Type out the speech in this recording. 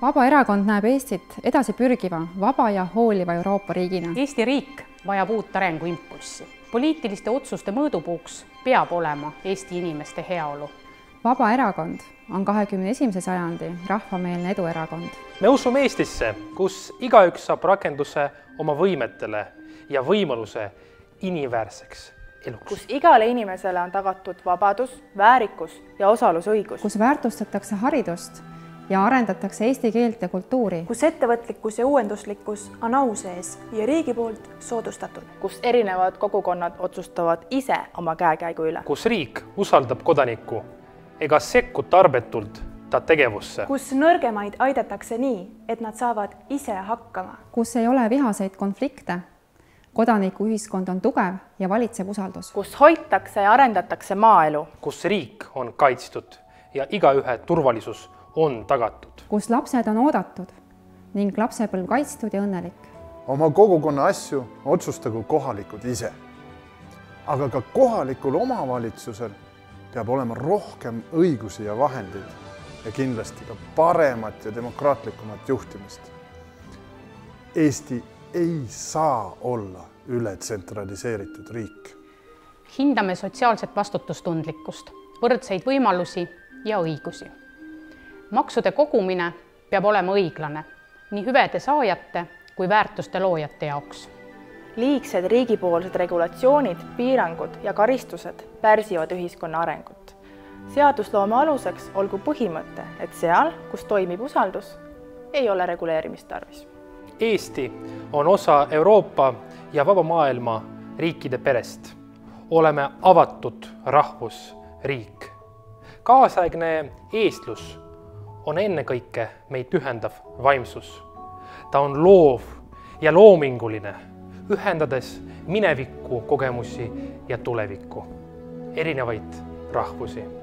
Vabaerakond näeb Eestit edasi pürgiva, vaba ja hooliva Euroopa riigina. Eesti riik vajab uut arenguimpulssi. Poliitiliste otsuste mõõdupuuks peab olema Eesti inimeste heaolu. Vabaerakond on 21. sajandi rahvameelne eduerakond. Me usume Eestisse, kus igaüks saab rakenduse oma võimetele ja võimaluse inimväärseks eluks. Kus igale inimesele on tagatud vabadus, väärikus ja osalusõigus. Kus väärtustatakse haridust ja arendatakse eesti keelt ja kultuuri. Kus ettevõtlikkus ja uuenduslikkus on au sees ja riigi poolt soodustatud. Kus erinevad kogukonnad otsustavad ise oma käekäigu üle. Kus riik usaldab kodanikku ega sekku tarbetult ta tegevusse. Kus nõrgemaid aidatakse nii, et nad saavad ise hakkama. Kus ei ole vihaseid konflikte. Kodanikuühiskond on tugev ja valitseb usaldus. Kus hoitakse ja arendatakse maaelu. Kus riik on kaitstud ja igaühe turvalisus on tagatud. Kus lapsed on oodatud ning lapsepõlv kaitstud ja õnnelik. Oma kogukonna asju otsustagu kohalikud ise. Aga ka kohalikul omavalitsusel peab olema rohkem õigusi ja vahendeid ja kindlasti ka paremat ja demokraatlikumat juhtimist. Eesti ei saa olla üle tsentraliseeritud riik. Hindame sotsiaalset vastutustundlikkust, võrdseid võimalusi ja õigusi. Maksude kogumine peab olema õiglane nii hüvede saajate kui väärtuste loojate jaoks. Liigsed riigipoolsed regulatsioonid, piirangud ja karistused pärsivad ühiskonna arengut. Seadusloome aluseks olgu põhimõte, et seal, kus toimib usaldus, ei ole reguleerimist tarvis. Eesti on osa Euroopa ja vaba maailma riikide perest. Oleme avatud rahvusriik. Kaasaegne eestlus on ennekõike meid ühendav vaimsus. Ta on loov ja loominguline, ühendades mineviku kogemusi ja tulevikku, erinevaid rahvusi.